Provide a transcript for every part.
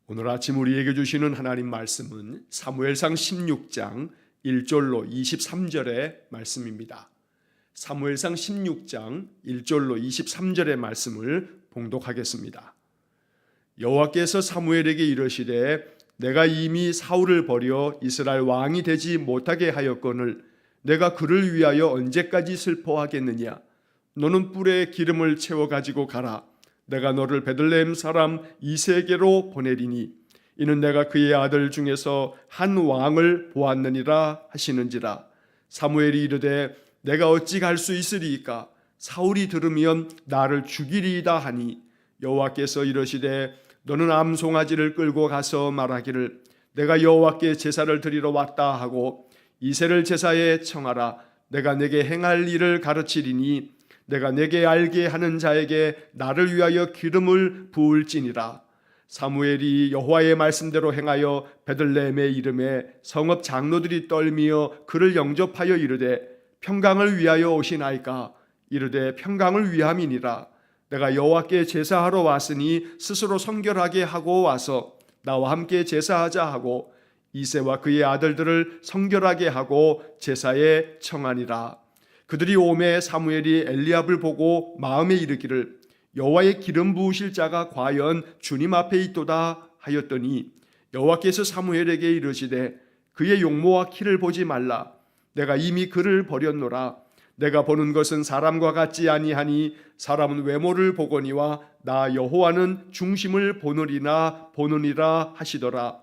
오늘 아침 우리에게 주시는 하나님 말씀은 사무엘상 16장 1절로 23절의 말씀입니다. 사무엘상 16장 1절로 23절의 말씀을 봉독하겠습니다. 여호와께서 사무엘에게 이르시되 내가 이미 사울을 버려 이스라엘 왕이 되지 못하게 하였거늘 내가 그를 위하여 언제까지 슬퍼하겠느냐. 너는 뿔에 기름을 채워 가지고 가라. 내가 너를 베들레헴 사람 이새에게로 보내리니 이는 내가 그의 아들 중에서 한 왕을 보았느니라 하시는지라. 사무엘이 이르되 내가 어찌 갈 수 있으리이까. 사울이 들으면 나를 죽이리이다 하니 여호와께서 이르시되 너는 암송아지를 끌고 가서 말하기를 내가 여호와께 제사를 드리러 왔다 하고 이새를 제사에 청하라. 내가 내게 행할 일을 가르치리니 내가 내게 알게 하는 자에게 나를 위하여 기름을 부을지니라. 사무엘이 여호와의 말씀대로 행하여 베들레헴에 이름에 성읍 장로들이 떨미어 그를 영접하여 이르되 평강을 위하여 오시나이까. 이르되 평강을 위함이니라. 내가 여호와께 제사하러 왔으니 스스로 성결하게 하고 와서 나와 함께 제사하자 하고 이새와 그의 아들들을 성결하게 하고 제사에 청하니라. 그들이 오매 사무엘이 엘리압을 보고 마음에 이르기를 여호와의 기름 부으실 자가 과연 주님 앞에 있도다 하였더니 여호와께서 사무엘에게 이르시되 그의 용모와 키를 보지 말라. 내가 이미 그를 버렸노라. 내가 보는 것은 사람과 같지 아니하니 사람은 외모를 보거니와 나 여호와는 중심을 보느니라 하시더라.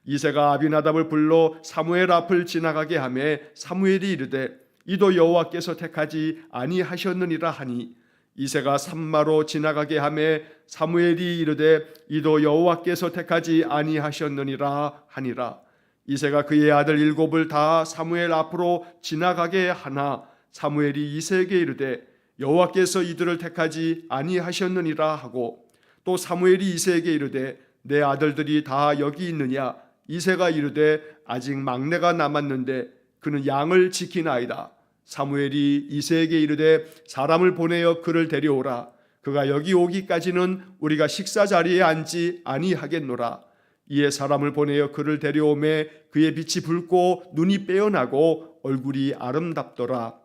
이새가 아비나답을 불러 사무엘 앞을 지나가게 하매 사무엘이 이르되 이도 여호와께서 택하지 아니하셨느니라 하니 이새가 산마로 지나가게 하매 사무엘이 이르되 이도 여호와께서 택하지 아니하셨느니라 하니라. 이새가 그의 아들 7을 다 사무엘 앞으로 지나가게 하나 사무엘이 이새에게 이르되 여호와께서 이들을 택하지 아니하셨느니라 하고 또 사무엘이 이새에게 이르되 내 아들들이 다 여기 있느냐. 이새가 이르되 아직 막내가 남았는데 그는 양을 지키나이다. 사무엘이 이새에게 이르되 사람을 보내어 그를 데려오라. 그가 여기 오기까지는 우리가 식사 자리에 앉지 아니하겠노라. 이에 사람을 보내어 그를 데려오매 그의 빛이 붉고 눈이 빼어나고 얼굴이 아름답더라.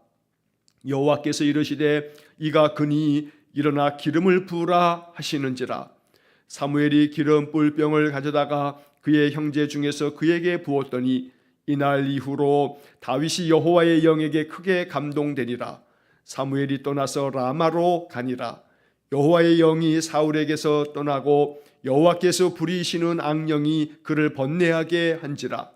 여호와께서 이르시되 이가 그니 일어나 기름을 부으라 하시는지라. 사무엘이 기름 뿔병을 가져다가 그의 형제 중에서 그에게 부었더니 이날 이후로 다윗이 여호와의 영에게 크게 감동되니라. 사무엘이 떠나서 라마로 가니라. 여호와의 영이 사울에게서 떠나고 여호와께서 부리시는 악령이 그를 번뇌하게 한지라.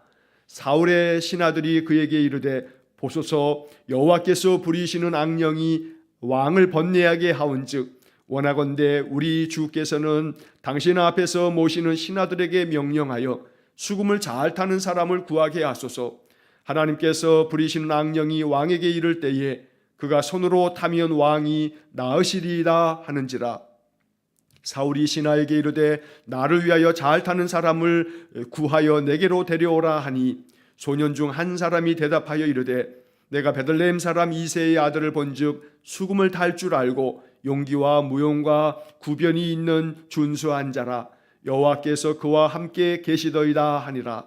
사울의 신하들이 그에게 이르되 보소서 여호와께서 부리시는 악령이 왕을 번뇌하게 하온즉 원하건대 우리 주께서는 당신 앞에서 모시는 신하들에게 명령하여 수금을 잘 타는 사람을 구하게 하소서. 하나님께서 부리시는 악령이 왕에게 이를 때에 그가 손으로 타면 왕이 나으시리이다 하는지라. 사울이 신하에게 이르되 나를 위하여 잘 타는 사람을 구하여 내게로 데려오라 하니 소년 중 한 사람이 대답하여 이르되 내가 베들레헴 사람 이새의 아들을 본즉 수금을 탈 줄 알고 용기와 무용과 구변이 있는 준수한 자라. 여호와께서 그와 함께 계시더이다 하니라.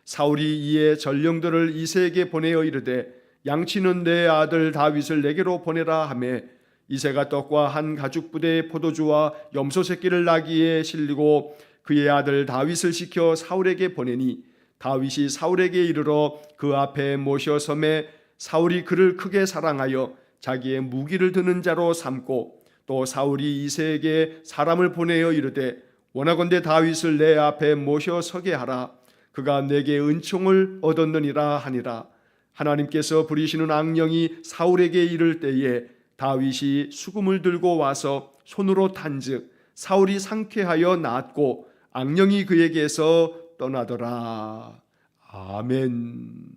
사울이 이에 전령들을 이새에게 보내어 이르되 양치는 내 아들 다윗을 내게로 보내라 하매 이새가 떡과 한 가죽 부대의 포도주와 염소 새끼를 나귀에 실리고 그의 아들 다윗을 시켜 사울에게 보내니 다윗이 사울에게 이르러 그 앞에 모셔 섬에 사울이 그를 크게 사랑하여 자기의 무기를 드는 자로 삼고 또 사울이 이새에게 사람을 보내어 이르되 원하건대 다윗을 내 앞에 모셔 서게 하라. 그가 내게 은총을 얻었느니라 하니라. 하나님께서 부리시는 악령이 사울에게 이를 때에 다윗이 수금을 들고 와서 손으로 탄즉 사울이 상쾌하여 낫고 악령이 그에게서 떠나더라. 아멘.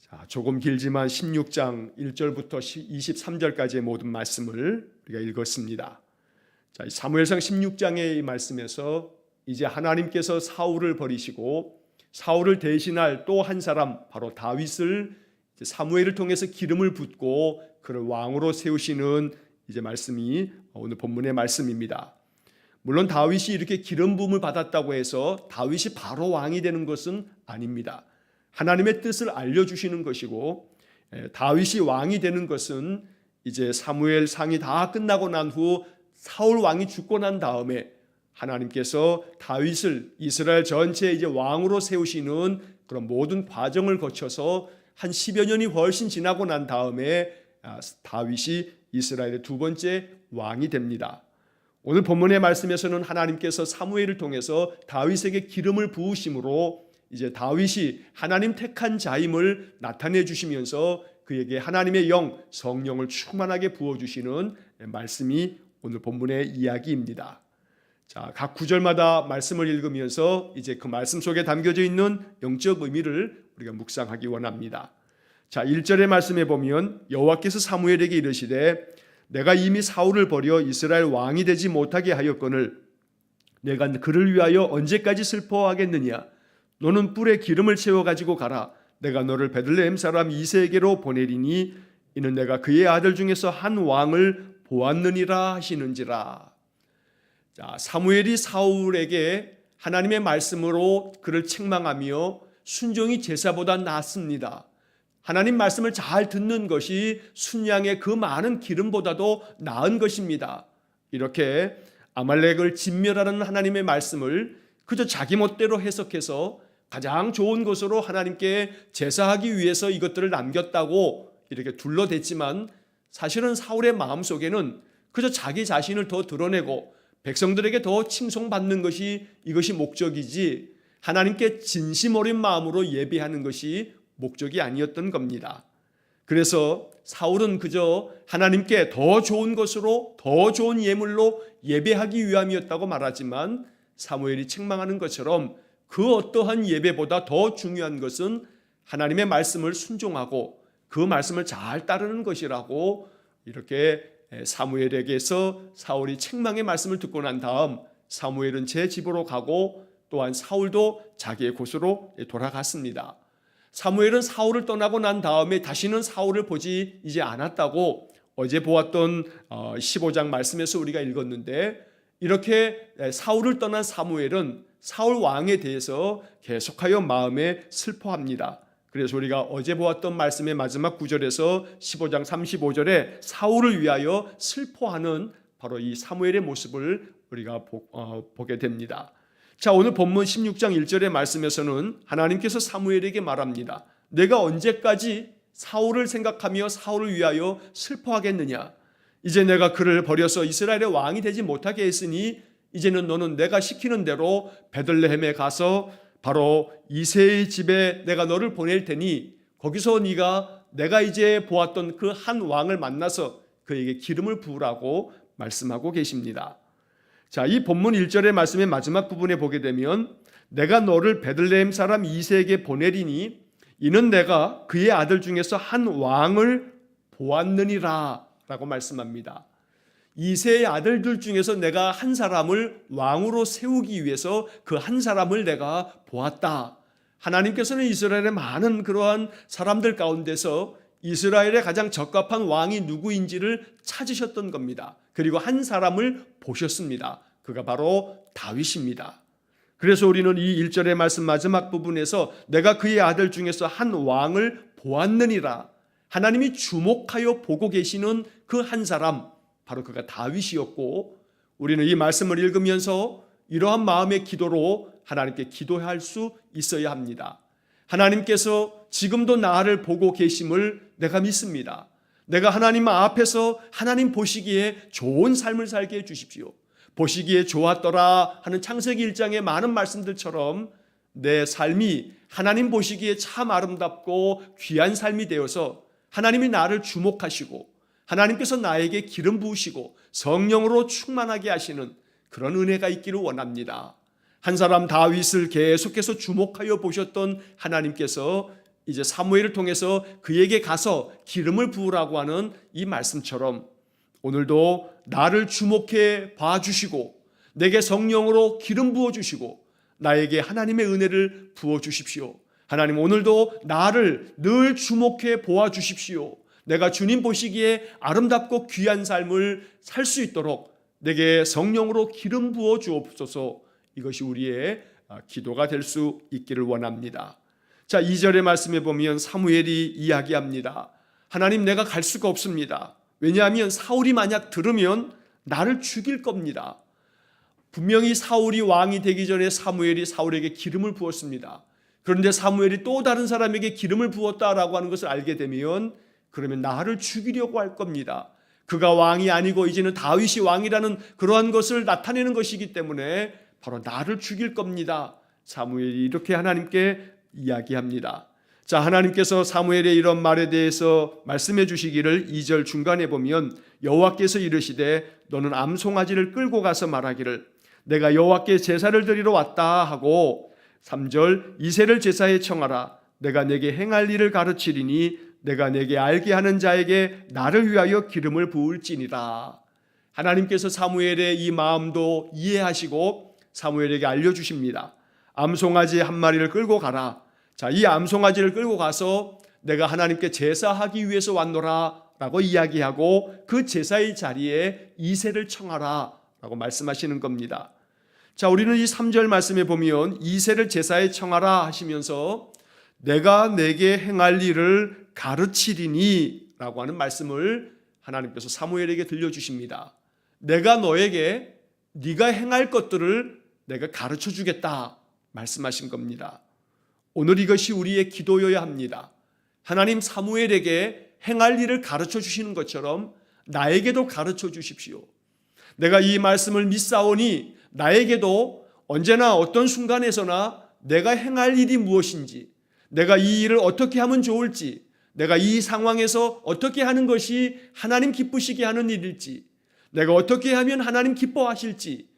자, 조금 길지만 16장 1절부터 23절까지의 모든 말씀을 우리가 읽었습니다. 자, 사무엘상 16장의 이 말씀에서 이제 하나님께서 사울을 버리시고 사울을 대신할 또 한 사람 바로 다윗을 사무엘을 통해서 기름을 붓고 그를 왕으로 세우시는 이제 말씀이 오늘 본문의 말씀입니다. 물론 다윗이 이렇게 기름 부음을 받았다고 해서 다윗이 바로 왕이 되는 것은 아닙니다. 하나님의 뜻을 알려주시는 것이고, 다윗이 왕이 되는 것은 이제 사무엘 상이 다 끝나고 난 후 사울 왕이 죽고 난 다음에 하나님께서 다윗을 이스라엘 전체에 이제 왕으로 세우시는 그런 모든 과정을 거쳐서 한 10여 년이 훨씬 지나고 난 다음에 다윗이 이스라엘의 두 번째 왕이 됩니다. 오늘 본문의 말씀에서는 하나님께서 사무엘을 통해서 다윗에게 기름을 부으심으로 이제 다윗이 하나님 택한 자임을 나타내 주시면서 그에게 하나님의 영, 성령을 충만하게 부어주시는 말씀이 오늘 본문의 이야기입니다. 자, 각 구절마다 말씀을 읽으면서 이제 그 말씀 속에 담겨져 있는 영적 의미를 우리가 묵상하기 원합니다. 자, 1절의 말씀에 보면 여호와께서 사무엘에게 이르시되 내가 이미 사울을 버려 이스라엘 왕이 되지 못하게 하였거늘 내가 그를 위하여 언제까지 슬퍼하겠느냐. 너는 뿔에 기름을 채워 가지고 가라. 내가 너를 베들레헴 사람 이새에게로 보내리니 이는 내가 그의 아들 중에서 한 왕을 보았느니라 하시는지라. 자, 사무엘이 사울에게 하나님의 말씀으로 그를 책망하며 순종이 제사보다 낫습니다. 하나님 말씀을 잘 듣는 것이 순양의 그 많은 기름보다도 나은 것입니다. 이렇게 아말렉을 진멸하는 하나님의 말씀을 그저 자기 멋대로 해석해서 가장 좋은 것으로 하나님께 제사하기 위해서 이것들을 남겼다고 이렇게 둘러댔지만 사실은 사울의 마음속에는 그저 자기 자신을 더 드러내고 백성들에게 더 칭송받는 것이 이것이 목적이지 하나님께 진심 어린 마음으로 예배하는 것이 목적이 아니었던 겁니다. 그래서 사울은 그저 하나님께 더 좋은 것으로 더 좋은 예물로 예배하기 위함이었다고 말하지만 사무엘이 책망하는 것처럼 그 어떠한 예배보다 더 중요한 것은 하나님의 말씀을 순종하고 그 말씀을 잘 따르는 것이라고 이렇게 사무엘에게서 사울이 책망의 말씀을 듣고 난 다음 사무엘은 제 집으로 가고 또한 사울도 자기의 곳으로 돌아갔습니다. 사무엘은 사울을 떠나고 난 다음에 다시는 사울을 보지 이제 않았다고 어제 보았던 15장 말씀에서 우리가 읽었는데 이렇게 사울을 떠난 사무엘은 사울 왕에 대해서 계속하여 마음에 슬퍼합니다. 그래서 우리가 어제 보았던 말씀의 마지막 구절에서 15장 35절에 사울을 위하여 슬퍼하는 바로 이 사무엘의 모습을 우리가 보게 됩니다. 자, 오늘 본문 16장 1절의 말씀에서는 하나님께서 사무엘에게 말합니다. 내가 언제까지 사울을 생각하며 사울을 위하여 슬퍼하겠느냐. 이제 내가 그를 버려서 이스라엘의 왕이 되지 못하게 했으니 이제는 너는 내가 시키는 대로 베들레헴에 가서 바로 이새의 집에 내가 너를 보낼 테니 거기서 내가 이제 보았던 그 한 왕을 만나서 그에게 기름을 부으라고 말씀하고 계십니다. 자, 이 본문 1절의 말씀의 마지막 부분에 보게 되면 내가 너를 베들레헴 사람 이새에게 보내리니 이는 내가 그의 아들 중에서 한 왕을 보았느니라 라고 말씀합니다. 이새의 아들들 중에서 내가 한 사람을 왕으로 세우기 위해서 그 한 사람을 내가 보았다. 하나님께서는 이스라엘의 많은 그러한 사람들 가운데서 이스라엘의 가장 적합한 왕이 누구인지를 찾으셨던 겁니다. 그리고 한 사람을 보셨습니다. 그가 바로 다윗입니다. 그래서 우리는 이 1절의 말씀 마지막 부분에서 내가 그의 아들 중에서 한 왕을 보았느니라. 하나님이 주목하여 보고 계시는 그 한 사람, 바로 그가 다윗이었고 우리는 이 말씀을 읽으면서 이러한 마음의 기도로 하나님께 기도할 수 있어야 합니다. 하나님께서 지금도 나를 보고 계심을 내가 믿습니다. 내가 하나님 앞에서 하나님 보시기에 좋은 삶을 살게 해주십시오. 보시기에 좋았더라 하는 창세기 1장의 많은 말씀들처럼 내 삶이 하나님 보시기에 참 아름답고 귀한 삶이 되어서 하나님이 나를 주목하시고 하나님께서 나에게 기름 부으시고 성령으로 충만하게 하시는 그런 은혜가 있기를 원합니다. 한 사람 다윗을 계속해서 주목하여 보셨던 하나님께서 이제 사무엘을 통해서 그에게 가서 기름을 부으라고 하는 이 말씀처럼 오늘도 나를 주목해 봐주시고 내게 성령으로 기름 부어주시고 나에게 하나님의 은혜를 부어주십시오. 하나님 오늘도 나를 늘 주목해 보아주십시오. 내가 주님 보시기에 아름답고 귀한 삶을 살 수 있도록 내게 성령으로 기름 부어 주옵소서. 이것이 우리의 기도가 될 수 있기를 원합니다. 자, 2절의 말씀에 보면 사무엘이 이야기합니다. 하나님, 내가 갈 수가 없습니다. 왜냐하면 사울이 만약 들으면 나를 죽일 겁니다. 분명히 사울이 왕이 되기 전에 사무엘이 사울에게 기름을 부었습니다. 그런데 사무엘이 또 다른 사람에게 기름을 부었다라고 하는 것을 알게 되면 그러면 나를 죽이려고 할 겁니다. 그가 왕이 아니고 이제는 다윗이 왕이라는 그러한 것을 나타내는 것이기 때문에 바로 나를 죽일 겁니다. 사무엘이 이렇게 하나님께 이야기합니다. 자, 하나님께서 사무엘의 이런 말에 대해서 말씀해 주시기를 2절 중간에 보면 여호와께서 이르시되 너는 암송아지를 끌고 가서 말하기를 내가 여호와께 제사를 드리러 왔다 하고 3절 이새를 제사에 청하라 내가 내게 행할 일을 가르치리니 내가 내게 알게 하는 자에게 나를 위하여 기름을 부을지니라. 하나님께서 사무엘의 이 마음도 이해하시고 사무엘에게 알려주십니다. 암송아지 한 마리를 끌고 가라. 자, 이 암송아지를 끌고 가서 내가 하나님께 제사하기 위해서 왔노라 라고 이야기하고 그 제사의 자리에 이새를 청하라 라고 말씀하시는 겁니다. 자, 우리는 이 3절 말씀에 보면 이새를 제사에 청하라 하시면서 내가 내게 행할 일을 가르치리니 라고 하는 말씀을 하나님께서 사무엘에게 들려주십니다. 내가 너에게 네가 행할 것들을 내가 가르쳐 주겠다 말씀하신 겁니다. 오늘 이것이 우리의 기도여야 합니다. 하나님, 사무엘에게 행할 일을 가르쳐 주시는 것처럼 나에게도 가르쳐 주십시오. 내가 이 말씀을 믿사오니 나에게도 언제나 어떤 순간에서나 내가 행할 일이 무엇인지, 내가 이 일을 어떻게 하면 좋을지, 내가 이 상황에서 어떻게 하는 것이 하나님 기쁘시게 하는 일일지, 내가 어떻게 하면 하나님 기뻐하실지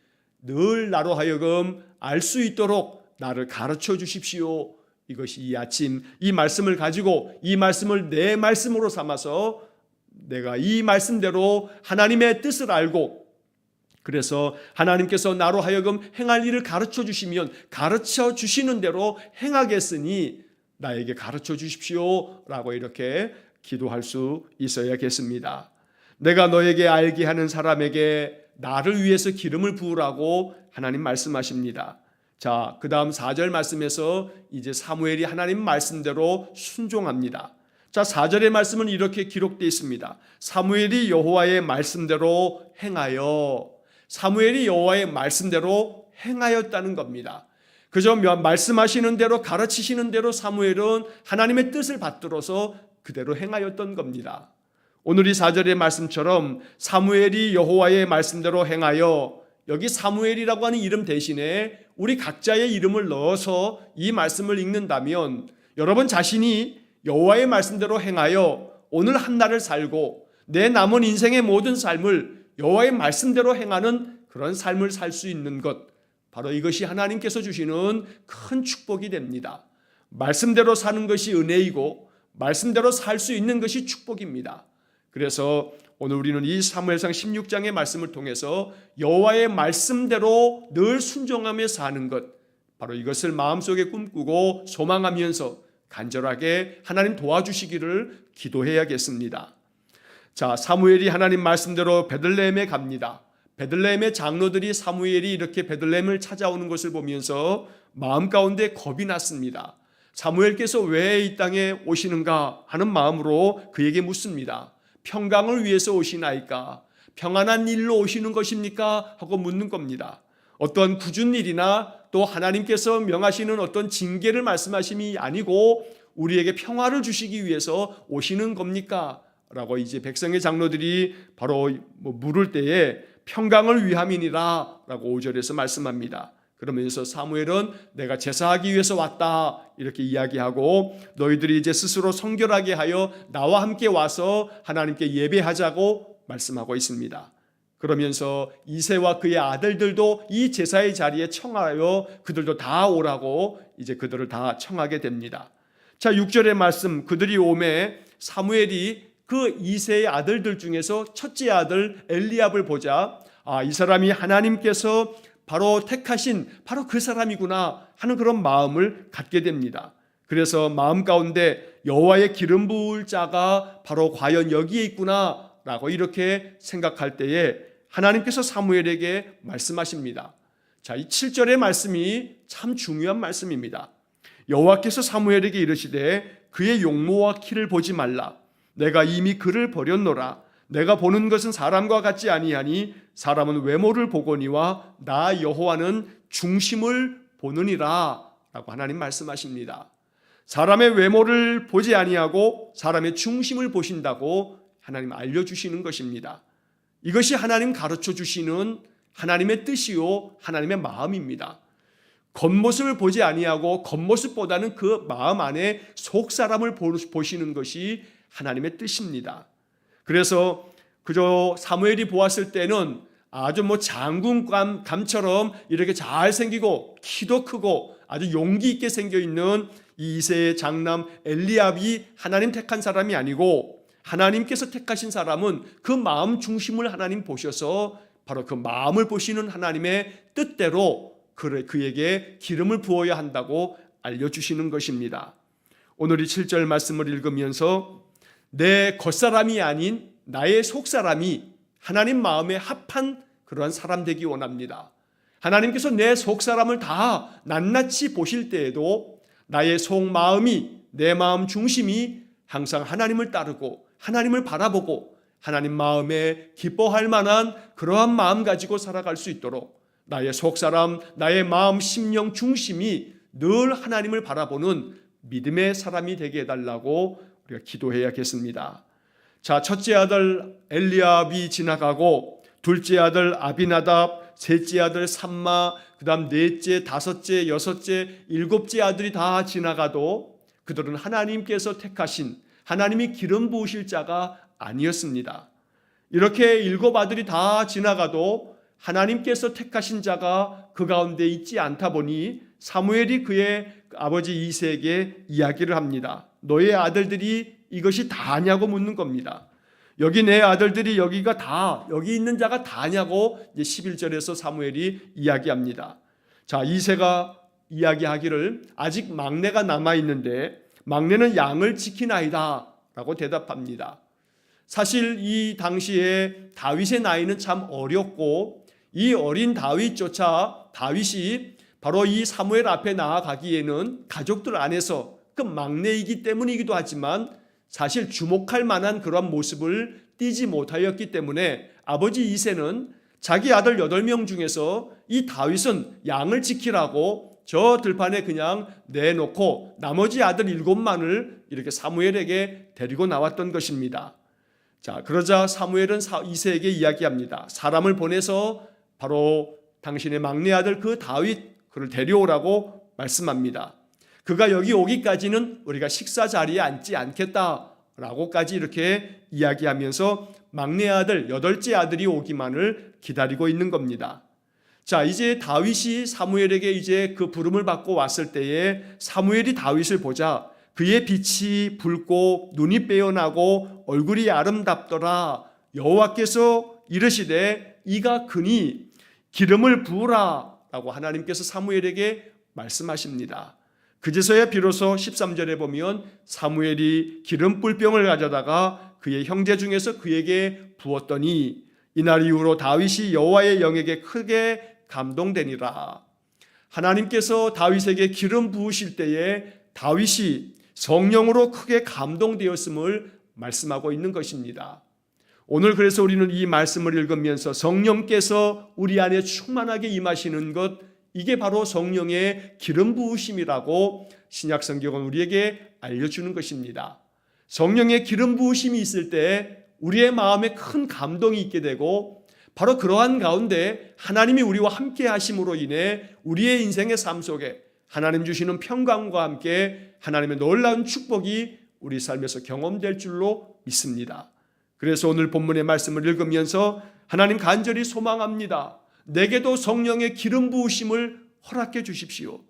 늘 나로 하여금 알 수 있도록 나를 가르쳐 주십시오. 이것이 이 아침 이 말씀을 가지고 이 말씀을 내 말씀으로 삼아서 내가 이 말씀대로 하나님의 뜻을 알고 그래서 하나님께서 나로 하여금 행할 일을 가르쳐 주시면 가르쳐 주시는 대로 행하겠으니 나에게 가르쳐 주십시오 라고 이렇게 기도할 수 있어야겠습니다. 내가 너에게 알게 하는 사람에게 나를 위해서 기름을 부으라고 하나님 말씀하십니다. 자, 그 다음 4절 말씀에서 이제 사무엘이 하나님 말씀대로 순종합니다. 자, 4절의 말씀은 이렇게 기록되어 있습니다. 사무엘이 여호와의 말씀대로 행하여, 사무엘이 여호와의 말씀대로 행하였다는 겁니다. 그저 말씀하시는 대로 가르치시는 대로 사무엘은 하나님의 뜻을 받들어서 그대로 행하였던 겁니다. 오늘 이 4절의 말씀처럼 사무엘이 여호와의 말씀대로 행하여, 여기 사무엘이라고 하는 이름 대신에 우리 각자의 이름을 넣어서 이 말씀을 읽는다면 여러분 자신이 여호와의 말씀대로 행하여 오늘 한 날을 살고 내 남은 인생의 모든 삶을 여호와의 말씀대로 행하는 그런 삶을 살 수 있는 것, 바로 이것이 하나님께서 주시는 큰 축복이 됩니다. 말씀대로 사는 것이 은혜이고 말씀대로 살 수 있는 것이 축복입니다. 그래서 오늘 우리는 이 사무엘상 16장의 말씀을 통해서 여호와의 말씀대로 늘 순종하며 사는 것, 바로 이것을 마음속에 꿈꾸고 소망하면서 간절하게 하나님 도와주시기를 기도해야겠습니다. 자, 사무엘이 하나님 말씀대로 베들레헴에 갑니다. 베들레헴의 장로들이 사무엘이 이렇게 베들레헴을 찾아오는 것을 보면서 마음 가운데 겁이 났습니다. 사무엘께서 왜 이 땅에 오시는가 하는 마음으로 그에게 묻습니다. 평강을 위해서 오시나이까? 평안한 일로 오시는 것입니까? 하고 묻는 겁니다. 어떤 굳은 일이나 또 하나님께서 명하시는 어떤 징계를 말씀하심이 아니고 우리에게 평화를 주시기 위해서 오시는 겁니까? 라고 이제 백성의 장로들이 바로 물을 때에 평강을 위함이니라 라고 5절에서 말씀합니다. 그러면서 사무엘은 내가 제사하기 위해서 왔다 이렇게 이야기하고 너희들이 이제 스스로 성결하게 하여 나와 함께 와서 하나님께 예배하자고 말씀하고 있습니다. 그러면서 이새와 그의 아들들도 이 제사의 자리에 청하여 그들도 다 오라고 이제 그들을 다 청하게 됩니다. 자, 6절의 말씀, 그들이 오매 사무엘이 그 이새의 아들들 중에서 첫째 아들 엘리압을 보자 이 사람이 하나님께서 바로 택하신 바로 그 사람이구나 하는 그런 마음을 갖게 됩니다. 그래서 마음 가운데 여호와의 기름 부을 자가 바로 과연 여기에 있구나 라고 이렇게 생각할 때에 하나님께서 사무엘에게 말씀하십니다. 자, 이 7절의 말씀이 참 중요한 말씀입니다. 여호와께서 사무엘에게 이르시되 그의 용모와 키를 보지 말라. 내가 이미 그를 버렸노라. 내가 보는 것은 사람과 같지 아니하니 사람은 외모를 보거니와 나 여호와는 중심을 보느니라 라고 하나님 말씀하십니다. 사람의 외모를 보지 아니하고 사람의 중심을 보신다고 하나님 알려주시는 것입니다. 이것이 하나님 가르쳐 주시는 하나님의 뜻이요 하나님의 마음입니다. 겉모습을 보지 아니하고 겉모습보다는 그 마음 안에 속 사람을 보시는 것이 하나님의 뜻입니다. 그래서 그저 사무엘이 보았을 때는 아주 장군감처럼 이렇게 잘생기고 키도 크고 아주 용기 있게 생겨 있는 이 이새의 장남 엘리압이 하나님 택한 사람이 아니고 하나님께서 택하신 사람은 그 마음 중심을 하나님 보셔서 바로 그 마음을 보시는 하나님의 뜻대로 그에게 기름을 부어야 한다고 알려주시는 것입니다. 오늘 이 7절 말씀을 읽으면서 내 겉사람이 아닌 나의 속사람이 하나님 마음에 합한 그러한 사람 되기 원합니다. 하나님께서 내 속사람을 다 낱낱이 보실 때에도 나의 속마음이 내 마음 중심이 항상 하나님을 따르고 하나님을 바라보고 하나님 마음에 기뻐할 만한 그러한 마음 가지고 살아갈 수 있도록 나의 속사람, 나의 마음, 심령 중심이 늘 하나님을 바라보는 믿음의 사람이 되게 해달라고 우리가 기도해야겠습니다. 자, 첫째 아들 엘리압이 지나가고 둘째 아들 아비나답, 셋째 아들 삼마, 그 다음 넷째, 다섯째, 여섯째, 일곱째 아들이 다 지나가도 그들은 하나님께서 택하신 하나님이 기름 부으실 자가 아니었습니다. 이렇게 일곱 아들이 다 지나가도 하나님께서 택하신 자가 그 가운데 있지 않다 보니 사무엘이 그의 아버지 이새에게 이야기를 합니다. 너의 아들들이 이것이 다냐고 묻는 겁니다. 여기 내 아들들이 여기가 다 여기 있는 자가 다냐고 11절에서 사무엘이 이야기합니다. 자, 이새가 이야기하기를 아직 막내가 남아 있는데 막내는 양을 지키나이다 라고 대답합니다. 사실 이 당시에 다윗의 나이는 참 어렸고 이 어린 다윗조차 다윗이 바로 이 사무엘 앞에 나아가기에는 가족들 안에서 그 막내이기 때문이기도 하지만 사실 주목할 만한 그런 모습을 띠지 못하였기 때문에 아버지 이새는 자기 아들 8명 중에서 이 다윗은 양을 지키라고 저 들판에 그냥 내놓고 나머지 아들 7만을 이렇게 사무엘에게 데리고 나왔던 것입니다. 자, 그러자 사무엘은 이새에게 이야기합니다. 사람을 보내서 바로 당신의 막내 아들 그 다윗 그를 데려오라고 말씀합니다. 그가 여기 오기까지는 우리가 식사 자리에 앉지 않겠다라고까지 이렇게 이야기하면서 막내 아들 8째 아들이 오기만을 기다리고 있는 겁니다. 자, 이제 다윗이 사무엘에게 이제 그 부름을 받고 왔을 때에 사무엘이 다윗을 보자 그의 빛이 붉고 눈이 빼어나고 얼굴이 아름답더라. 여호와께서 이르시되 이가 그니 기름을 부으라 라고 하나님께서 사무엘에게 말씀하십니다. 그제서야 비로소 13절에 보면 사무엘이 기름 뿔병을 가져다가 그의 형제 중에서 그에게 부었더니 이날 이후로 다윗이 여호와의 영에게 크게 감동되니라. 하나님께서 다윗에게 기름 부으실 때에 다윗이 성령으로 크게 감동되었음을 말씀하고 있는 것입니다. 오늘 그래서 우리는 이 말씀을 읽으면서 성령께서 우리 안에 충만하게 임하시는 것, 이게 바로 성령의 기름 부으심이라고 신약 성경은 우리에게 알려주는 것입니다. 성령의 기름 부으심이 있을 때 우리의 마음에 큰 감동이 있게 되고 바로 그러한 가운데 하나님이 우리와 함께 하심으로 인해 우리의 인생의 삶 속에 하나님 주시는 평강과 함께 하나님의 놀라운 축복이 우리 삶에서 경험될 줄로 믿습니다. 그래서 오늘 본문의 말씀을 읽으면서 하나님 간절히 소망합니다. 내게도 성령의 기름 부으심을 허락해 주십시오.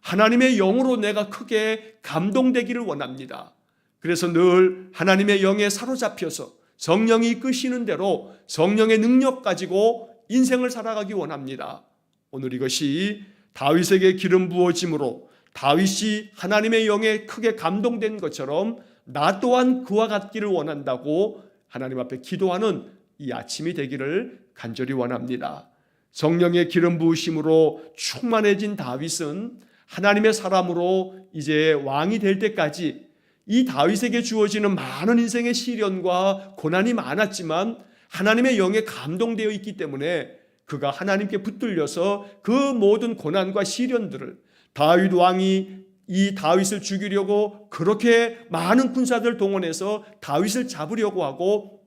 하나님의 영으로 내가 크게 감동되기를 원합니다. 그래서 늘 하나님의 영에 사로잡혀서 성령이 이끄시는 대로 성령의 능력 가지고 인생을 살아가기 원합니다. 오늘 이것이 다윗에게 기름 부어짐으로 다윗이 하나님의 영에 크게 감동된 것처럼 나 또한 그와 같기를 원한다고 하나님 앞에 기도하는 이 아침이 되기를 간절히 원합니다. 성령의 기름 부으심으로 충만해진 다윗은 하나님의 사람으로 이제 왕이 될 때까지 이 다윗에게 주어지는 많은 인생의 시련과 고난이 많았지만 하나님의 영에 감동되어 있기 때문에 그가 하나님께 붙들려서 그 모든 고난과 시련들을 다윗 왕이 이 다윗을 죽이려고 그렇게 많은 군사들 동원해서 다윗을 잡으려고 하고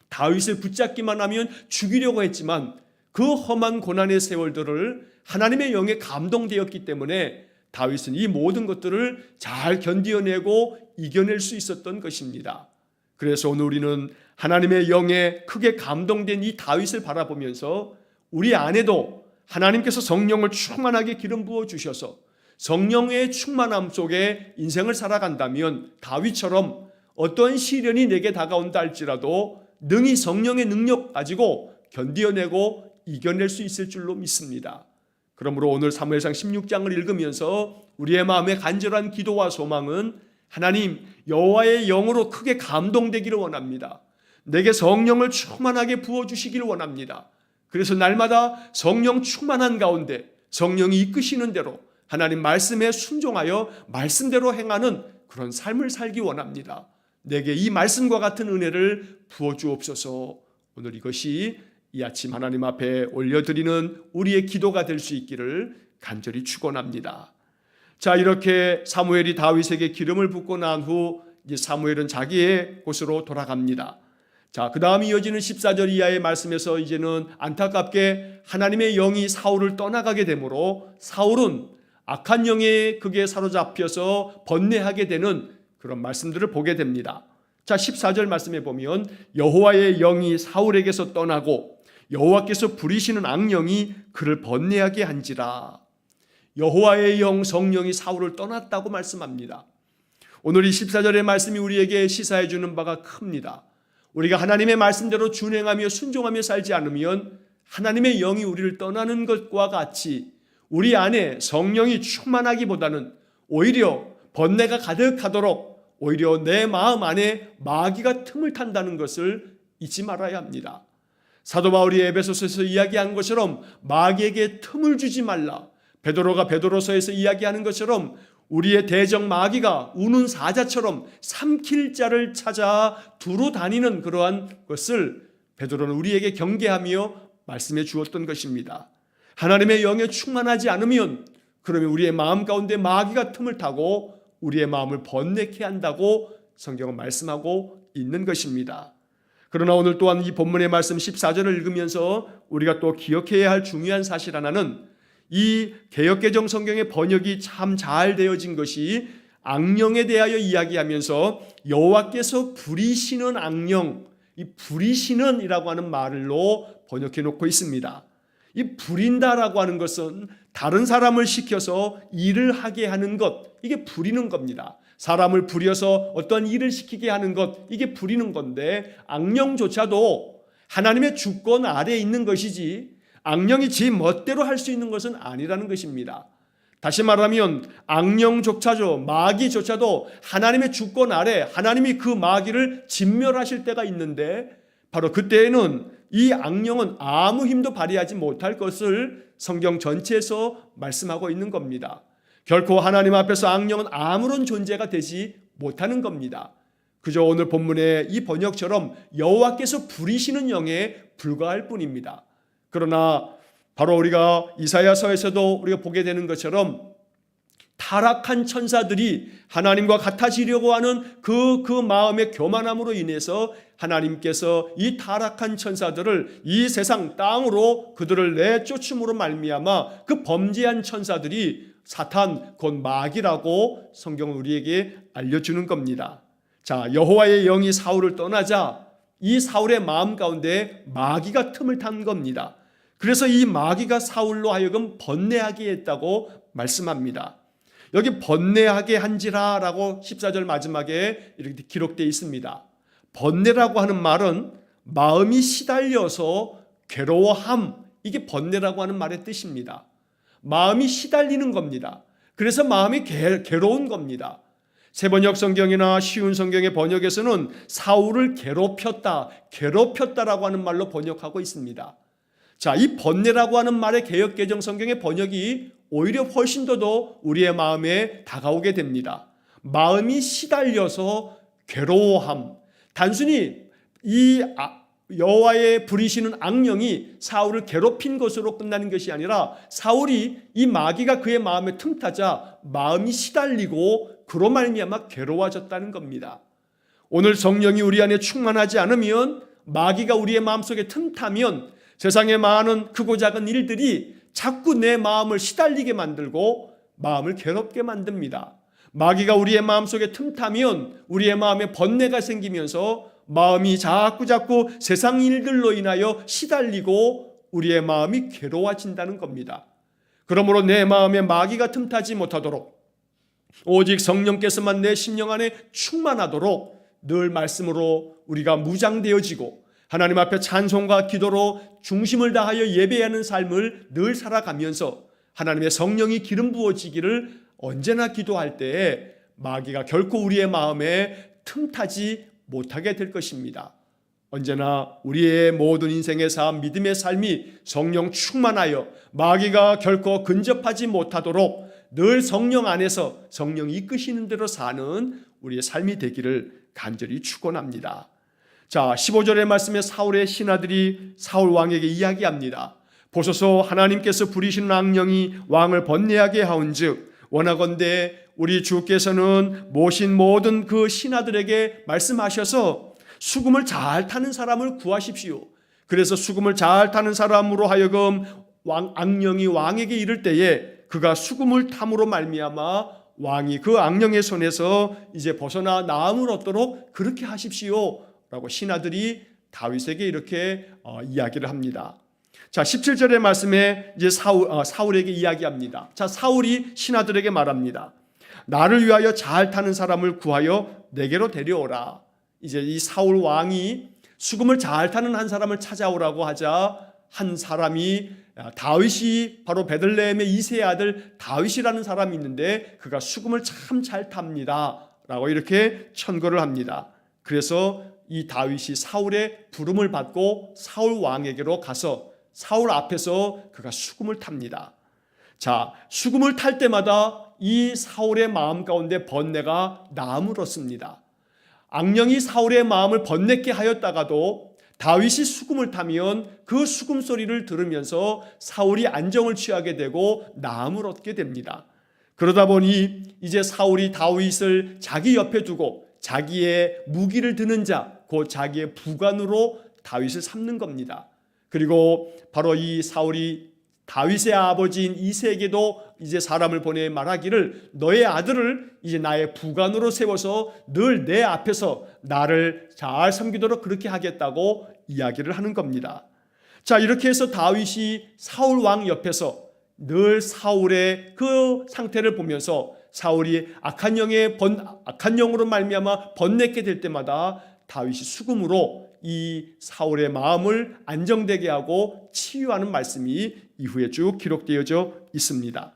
다윗을 붙잡기만 하면 죽이려고 했지만 그 험한 고난의 세월들을 하나님의 영에 감동되었기 때문에 다윗은 이 모든 것들을 잘 견디어내고 이겨낼 수 있었던 것입니다. 그래서 오늘 우리는 하나님의 영에 크게 감동된 이 다윗을 바라보면서 우리 안에도 하나님께서 성령을 충만하게 기름 부어 주셔서 성령의 충만함 속에 인생을 살아간다면 다윗처럼 어떤 시련이 내게 다가온다 할지라도 능히 성령의 능력 가지고 견디어내고 이겨낼 수 있을 줄로 믿습니다. 그러므로 오늘 사무엘상 16장을 읽으면서 우리의 마음의 간절한 기도와 소망은 하나님 여호와의 영으로 크게 감동되기를 원합니다. 내게 성령을 충만하게 부어주시기를 원합니다. 그래서 날마다 성령 충만한 가운데 성령이 이끄시는 대로 하나님 말씀에 순종하여 말씀대로 행하는 그런 삶을 살기 원합니다. 내게 이 말씀과 같은 은혜를 부어주옵소서. 오늘 이것이 이 아침 하나님 앞에 올려드리는 우리의 기도가 될 수 있기를 간절히 축원합니다. 자, 이렇게 사무엘이 다윗에게 기름을 붓고 난 후 이제 사무엘은 자기의 곳으로 돌아갑니다. 자, 그 다음 이어지는 14절 이하의 말씀에서 이제는 안타깝게 하나님의 영이 사울을 떠나가게 되므로 사울은 악한 영에 그게 사로잡혀서 번뇌하게 되는 그런 말씀들을 보게 됩니다. 자, 14절 말씀에 보면 여호와의 영이 사울에게서 떠나고 여호와께서 부리시는 악령이 그를 번뇌하게 한지라. 여호와의 영 성령이 사울을 떠났다고 말씀합니다. 오늘 이 14절의 말씀이 우리에게 시사해 주는 바가 큽니다. 우리가 하나님의 말씀대로 준행하며 순종하며 살지 않으면 하나님의 영이 우리를 떠나는 것과 같이 우리 안에 성령이 충만하기보다는 오히려 번뇌가 가득하도록 오히려 내 마음 안에 마귀가 틈을 탄다는 것을 잊지 말아야 합니다. 사도 바울이 에베소서에서 이야기한 것처럼 마귀에게 틈을 주지 말라. 베드로가 베드로서에서 이야기하는 것처럼 우리의 대적 마귀가 우는 사자처럼 삼킬 자를 찾아 두루 다니는 그러한 것을 베드로는 우리에게 경계하며 말씀해 주었던 것입니다. 하나님의 영에 충만하지 않으면 그러면 우리의 마음 가운데 마귀가 틈을 타고 우리의 마음을 번뇌케 한다고 성경은 말씀하고 있는 것입니다. 그러나 오늘 또한 이 본문의 말씀 14절을 읽으면서 우리가 또 기억해야 할 중요한 사실 하나는 이 개역개정 성경의 번역이 참 잘 되어진 것이 악령에 대하여 이야기하면서 여호와께서 부리시는 악령, 이 부리시는 이라고 하는 말로 번역해 놓고 있습니다. 이 부린다라고 하는 것은 다른 사람을 시켜서 일을 하게 하는 것, 이게 부리는 겁니다. 사람을 부려서 어떤 일을 시키게 하는 것, 이게 부리는 건데 악령조차도 하나님의 주권 아래에 있는 것이지 악령이 지 멋대로 할 수 있는 것은 아니라는 것입니다. 다시 말하면 악령조차도 마귀조차도 하나님의 주권 아래 하나님이 그 마귀를 진멸하실 때가 있는데 바로 그때에는 이 악령은 아무 힘도 발휘하지 못할 것을 성경 전체에서 말씀하고 있는 겁니다. 결코 하나님 앞에서 악령은 아무런 존재가 되지 못하는 겁니다. 그저 오늘 본문의 이 번역처럼 여호와께서 부리시는 영에 불과할 뿐입니다. 그러나 바로 우리가 이사야서에서도 우리가 보게 되는 것처럼 타락한 천사들이 하나님과 같아지려고 하는 그 마음의 교만함으로 인해서 하나님께서 이 타락한 천사들을 이 세상 땅으로 그들을 내쫓음으로 말미암아 그 범죄한 천사들이 사탄 곧 마귀라고 성경은 우리에게 알려주는 겁니다. 자, 여호와의 영이 사울을 떠나자 이 사울의 마음 가운데 마귀가 틈을 탄 겁니다. 그래서 이 마귀가 사울로 하여금 번뇌하게 했다고 말씀합니다. 여기 번뇌하게 한지라라고 14절 마지막에 이렇게 기록되어 있습니다. 번뇌라고 하는 말은 마음이 시달려서 괴로워함, 이게 번뇌라고 하는 말의 뜻입니다. 마음이 시달리는 겁니다. 그래서 마음이 괴로운 겁니다. 세번역 성경이나 쉬운 성경의 번역에서는 사울을 괴롭혔다라고 하는 말로 번역하고 있습니다. 자, 이 번뇌라고 하는 말의 개역개정 성경의 번역이 오히려 훨씬 더 우리의 마음에 다가오게 됩니다. 마음이 시달려서 괴로워함. 단순히 이 여호와의 부리시는 악령이 사울을 괴롭힌 것으로 끝나는 것이 아니라 사울이 이 마귀가 그의 마음에 틈타자 마음이 시달리고 그로 말미암아 괴로워졌다는 겁니다. 오늘 성령이 우리 안에 충만하지 않으면, 마귀가 우리의 마음속에 틈타면 세상의 많은 크고 작은 일들이 자꾸 내 마음을 시달리게 만들고 마음을 괴롭게 만듭니다. 마귀가 우리의 마음속에 틈타면 우리의 마음에 번뇌가 생기면서 마음이 자꾸 세상 일들로 인하여 시달리고 우리의 마음이 괴로워진다는 겁니다. 그러므로 내 마음에 마귀가 틈타지 못하도록, 오직 성령께서만 내 심령 안에 충만하도록 늘 말씀으로 우리가 무장되어지고 하나님 앞에 찬송과 기도로 중심을 다하여 예배하는 삶을 늘 살아가면서 하나님의 성령이 기름 부어지기를 언제나 기도할 때에 마귀가 결코 우리의 마음에 틈타지 못하게 될 것입니다. 언제나 우리의 모든 인생의 삶, 믿음의 삶이 성령 충만하여 마귀가 결코 근접하지 못하도록 늘 성령 안에서 성령이 이끄시는 대로 사는 우리의 삶이 되기를 간절히 축원합니다. 자, 15절의 말씀에 사울의 신하들이 사울 왕에게 이야기합니다. 보소서, 하나님께서 부리시는 악령이 왕을 번뇌하게 하온즉 원하건대 우리 주께서는 모신 모든 그 신하들에게 말씀하셔서 수금을 잘 타는 사람을 구하십시오. 그래서 수금을 잘 타는 사람으로 하여금 악령이 왕에게 이를 때에 그가 수금을 탐으로 말미암아 왕이 그 악령의 손에서 이제 벗어나 나음을 얻도록 그렇게 하십시오 라고 신하들이 다윗에게 이렇게 이야기를 합니다. 자, 17절의 말씀에 이제 사울에게 이야기합니다. 자, 사울이 신하들에게 말합니다. 나를 위하여 잘 타는 사람을 구하여 내게로 데려오라. 이제 이 사울 왕이 수금을 잘 타는 한 사람을 찾아오라고 하자 한 사람이, 다윗이 바로 베들레헴의 이새의 아들 다윗이라는 사람이 있는데 그가 수금을 참 잘 탑니다 라고 이렇게 천거를 합니다. 그래서 이 다윗이 사울의 부름을 받고 사울 왕에게로 가서 사울 앞에서 그가 수금을 탑니다. 자, 수금을 탈 때마다 이 사울의 마음 가운데 번뇌가 나음을 얻습니다. 악령이 사울의 마음을 번뇌케 하였다가도 다윗이 수금을 타면 그 수금 소리를 들으면서 사울이 안정을 취하게 되고 나음을 얻게 됩니다. 그러다 보니 이제 사울이 다윗을 자기 옆에 두고 자기의 무기를 드는 자, 곧 자기의 부관으로 다윗을 삼는 겁니다. 그리고 바로 이 사울이 다윗의 아버지인 이새에게도 이제 사람을 보내 말하기를 너의 아들을 이제 나의 부관으로 세워서 늘 내 앞에서 나를 잘 섬기도록 그렇게 하겠다고 이야기를 하는 겁니다. 자, 이렇게 해서 다윗이 사울 왕 옆에서 늘 사울의 그 상태를 보면서 사울이 악한 영으로 말미암아 번뇌게 될 때마다 다윗이 수금으로 이 사울의 마음을 안정되게 하고 치유하는 말씀이 이후에 쭉 기록되어져 있습니다.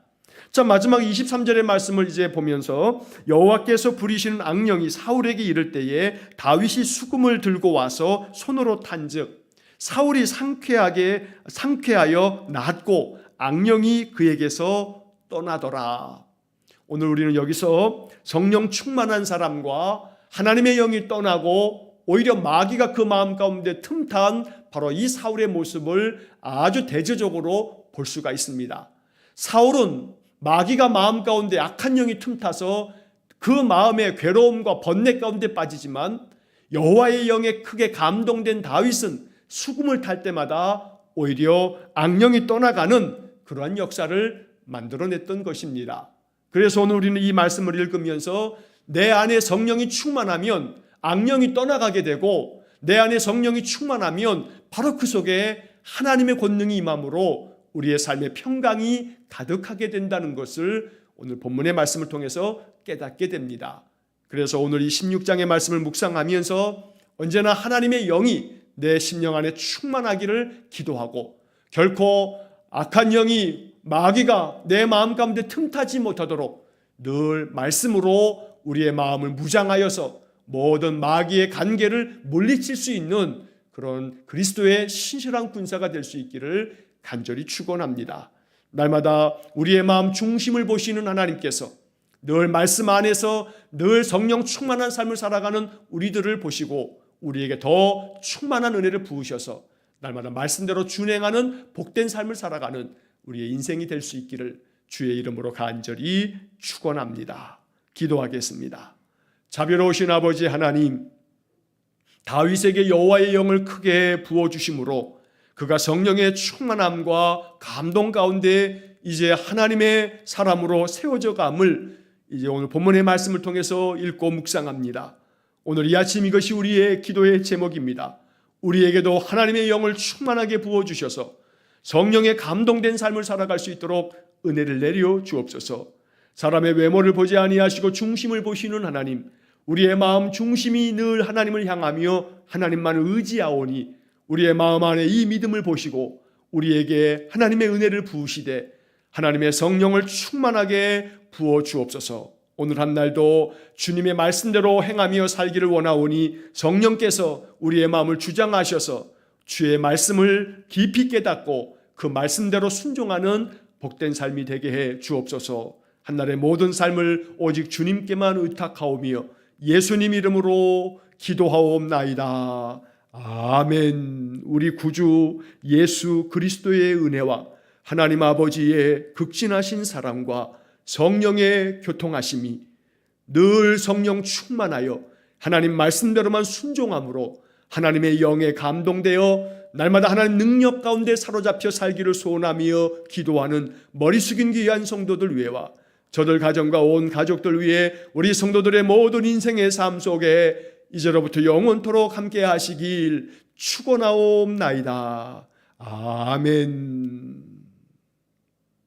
자, 마지막 23절의 말씀을 이제 보면서 여호와께서 부리시는 악령이 사울에게 이를 때에 다윗이 수금을 들고 와서 손으로 탄즉 사울이 상쾌하여 낫고 악령이 그에게서 떠나더라. 오늘 우리는 여기서 성령 충만한 사람과 하나님의 영이 떠나고 오히려 마귀가 그 마음 가운데 틈탄 바로 이 사울의 모습을 아주 대조적으로 볼 수가 있습니다. 사울은 마귀가 마음 가운데 악한 영이 틈타서 그 마음의 괴로움과 번뇌 가운데 빠지지만 여호와의 영에 크게 감동된 다윗은 수금을 탈 때마다 오히려 악령이 떠나가는 그러한 역사를 만들어냈던 것입니다. 그래서 오늘 우리는 이 말씀을 읽으면서 내 안에 성령이 충만하면 악령이 떠나가게 되고 내 안에 성령이 충만하면 바로 그 속에 하나님의 권능이 임함으로 우리의 삶의 평강이 가득하게 된다는 것을 오늘 본문의 말씀을 통해서 깨닫게 됩니다. 그래서 오늘 이 16장의 말씀을 묵상하면서 언제나 하나님의 영이 내 심령 안에 충만하기를 기도하고 결코 악한 영이 마귀가 내 마음 가운데 틈타지 못하도록 늘 말씀으로 우리의 마음을 무장하여서 모든 마귀의 간계를 물리칠 수 있는 그런 그리스도의 신실한 군사가 될 수 있기를 간절히 축원합니다. 날마다 우리의 마음 중심을 보시는 하나님께서 늘 말씀 안에서 늘 성령 충만한 삶을 살아가는 우리들을 보시고 우리에게 더 충만한 은혜를 부으셔서 날마다 말씀대로 준행하는 복된 삶을 살아가는 우리의 인생이 될 수 있기를 주의 이름으로 간절히 축원합니다. 기도하겠습니다. 자비로우신 아버지 하나님, 다윗에게 여호와의 영을 크게 부어주심으로 그가 성령의 충만함과 감동 가운데 이제 하나님의 사람으로 세워져 감을 이제 오늘 본문의 말씀을 통해서 읽고 묵상합니다. 오늘 이 아침 이것이 우리의 기도의 제목입니다. 우리에게도 하나님의 영을 충만하게 부어주셔서 성령의 감동된 삶을 살아갈 수 있도록 은혜를 내려 주옵소서. 사람의 외모를 보지 아니하시고 중심을 보시는 하나님, 우리의 마음 중심이 늘 하나님을 향하며 하나님만을 의지하오니 우리의 마음 안에 이 믿음을 보시고 우리에게 하나님의 은혜를 부으시되 하나님의 성령을 충만하게 부어 주옵소서. 오늘 한 날도 주님의 말씀대로 행하며 살기를 원하오니 성령께서 우리의 마음을 주장하셔서 주의 말씀을 깊이 깨닫고 그 말씀대로 순종하는 복된 삶이 되게 해 주옵소서. 한날의 모든 삶을 오직 주님께만 의탁하오며 예수님 이름으로 기도하옵나이다. 아멘. 우리 구주 예수 그리스도의 은혜와 하나님 아버지의 극진하신 사랑과 성령의 교통하심이 늘 성령 충만하여 하나님 말씀대로만 순종함으로 하나님의 영에 감동되어 날마다 하나님 능력 가운데 사로잡혀 살기를 소원하며 기도하는 머리 숙인 귀한 성도들 위해와 저들 가정과 온 가족들 위해 우리 성도들의 모든 인생의 삶 속에 이제로부터 영원토록 함께 하시길 축원하옵나이다. 아멘.